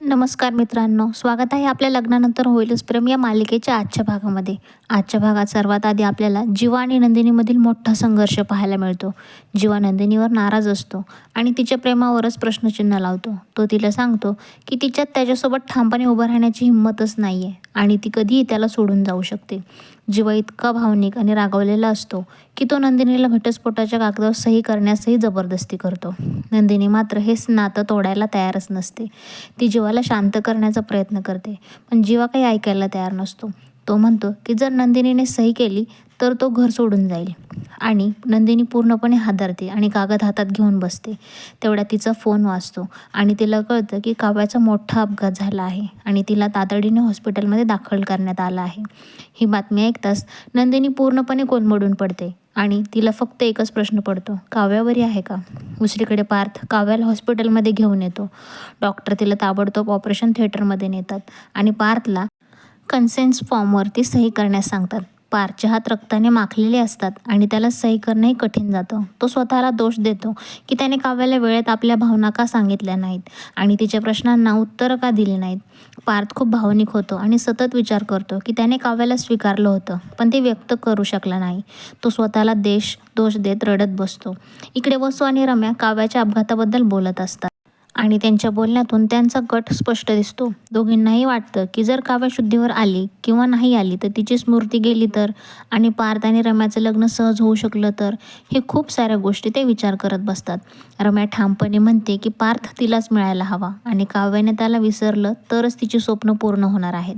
नमस्कार मित्रांनो, स्वागत आहे आपल्या लग्नानंतर होईलच प्रेम या मालिकेच्या आजच्या भागामध्ये. आजच्या भागात सर्वात आधी आपल्याला जीवा आणि नंदिनीमधील मोठा संघर्ष पाहायला मिळतो. जीवा नंदिनीवर नाराज असतो आणि तिच्या प्रेमावरच प्रश्नचिन्ह लावतो. तो तिला सांगतो की तिच्यात त्याच्यासोबत ठामपणे उभं राहण्याची हिंमतच नाही आहे आणि ती कधीही त्याला सोडून जाऊ शकते. जीवा इतका भावनिक आणि रागावलेला असतो की तो नंदिनीला घटस्फोटाच्या कागदावर सही करण्यासही जबरदस्ती करतो. नंदिनी मात्र हेच नातं तोडायला तयारच नसते. ती जीवाला शांत करण्याचा प्रयत्न करते, पण जीवा काही ऐकायला तयार नसतो. तो म्हणतो की जर नंदिनीने सही केली तर तो घर सोडून जाईल आणि नंदिनी पूर्णपणे हादरते आणि कागद हातात घेऊन बसते. तेवढ्यात तिचा फोन वाजतो आणि तिला कळतं की काव्याचा मोठा अपघात झाला आहे आणि तिला तातडीने हॉस्पिटलमध्ये दाखल करण्यात आलं आहे. ही बातमी ऐकताच नंदिनी पूर्णपणे कोलमडून पडते आणि तिला फक्त एकच प्रश्न पडतो, काव्या बरी आहे का? दुसरीकडे पार्थ काव्याला हॉस्पिटलमध्ये घेऊन येतो. डॉक्टर तिला ताबडतोब ऑपरेशन थिएटरमध्ये नेतात आणि पार्थला कन्सेन्स फॉर्मवरती सही करण्यास सांगतात. पार्थचे हात रक्ताने माखलेले असतात आणि त्याला सही करणंही कठीण जातं. तो स्वतःला दोष देतो की त्याने काव्याला वेळेत आपल्या भावना का सांगितल्या नाहीत आणि तिच्या प्रश्नांना उत्तरं का दिली नाहीत. पार्थ खूप भावनिक होतो आणि सतत विचार करतो की त्याने काव्याला स्वीकारलं होतं, पण ते व्यक्त करू शकला नाही. तो स्वतःला दोष देत रडत बसतो. इकडे वसू आणि रम्या काव्याच्या अपघाताबद्दल बोलत असतात आणि त्यांच्या बोलण्यातून त्यांचा गट स्पष्ट दिसतो. दोघींनाही वाटतं की जर काव्या शुद्धीवर आली किंवा नाही आली तर तिची स्मृती गेली तर, आणि पार्थ आणि रम्याचं लग्न सहज होऊ शकलं तर, हे खूप साऱ्या गोष्टी ते विचार करत बसतात. रम्या ठामपणे म्हणते की पार्थ तिलाच मिळायला हवा आणि काव्याने त्याला विसरलं तरच तिची स्वप्न पूर्ण होणार आहेत.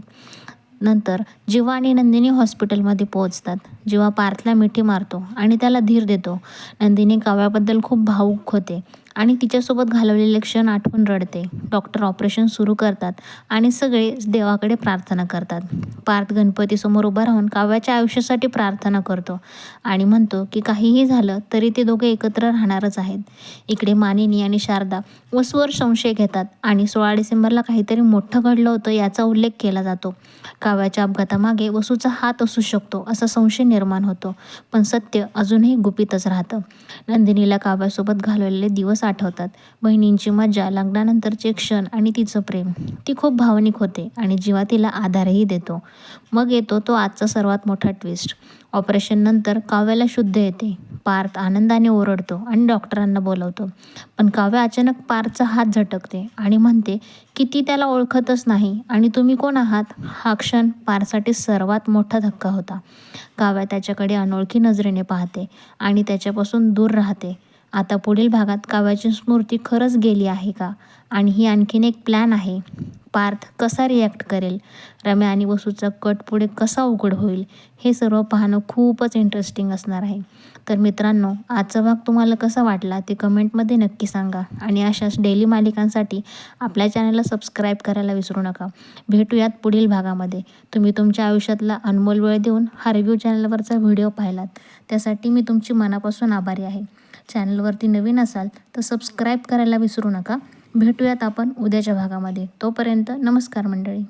नंतर जीवा आणि नंदिनी हॉस्पिटलमध्ये पोहोचतात. जीवा पार्थला मिठी मारतो आणि त्याला धीर देतो. नंदिनी काव्याबद्दल खूप भावूक होते आणि तिच्यासोबत घालवलेले क्षण आठवून रडते. डॉक्टर ऑपरेशन सुरू करतात आणि सगळे देवाकडे प्रार्थना करतात. पार्थ गणपतीसमोर उभा राहून काव्याच्या आयुष्यासाठी प्रार्थना करतो आणि म्हणतो की काहीही झालं तरी ते दोघे एकत्र राहणारच आहेत. इकडे मानिनी आणि शारदा वसूवर संशय घेतात आणि 16 डिसेंबरला काहीतरी मोठं घडलं होतं याचा उल्लेख केला जातो. काव्याच्या अपघातामागे वसूचा हात असू शकतो असा संशय निर्माण होतो, पण सत्य अजूनही गुपितच राहतं. नंदिनीला काव्यासोबत घालवलेले दिवस आठवतात. बहिणींची मजा, लग्नानंतरचे क्षण आणि तिचं प्रेम. ती खूप भावनिक होते आणि जीवा तिला आधारही देतो. मग येतो तो आजचा सर्वात मोठा ट्विस्ट. ऑपरेशननंतर काव्याला शुद्ध येते. पार्थ आनंदाने ओरडतो आणि डॉक्टरांना बोलवतो, पण काव्या अचानक पार्थचा हात झटकते आणि म्हणते की ती त्याला ओळखतच नाही आणि तुम्ही कोण आहात? हा क्षण पार्थसाठी सर्वात मोठा धक्का होता. काव्या त्याच्याकडे अनोळखी नजरेने पाहते आणि त्याच्यापासून दूर राहते. आता पुढील भागात काव्याची स्मृती खरंच गेली आहे का, आणि ही आणखीन एक प्लॅन आहे. पार्थ कसा रिॲक्ट करेल, रम्या आणि वसूचा कट पुढे कसा उघड होईल, हे सर्व पाहणं खूपच इंटरेस्टिंग असणार आहे. तर मित्रांनो, आजचा भाग तुम्हाला कसा वाटला ते कमेंटमध्ये नक्की सांगा आणि अशाच डेली मालिकांसाठी आपल्या चॅनलला सबस्क्राईब करायला विसरू नका. भेटूयात पुढील भागामध्ये. तुम्ही तुमच्या आयुष्यातला अनमोल वेळ देऊन हा रिव्ह्यू चॅनलवरचा व्हिडिओ पाहिलात, त्यासाठी मी तुमची मनापासून आभारी आहे. चॅनलवरती नवीन असाल तर सबस्क्राईब करायला विसरू नका. भेटूयात आपण उद्याच्या भागामध्ये. तोपर्यंत नमस्कार मंडळी.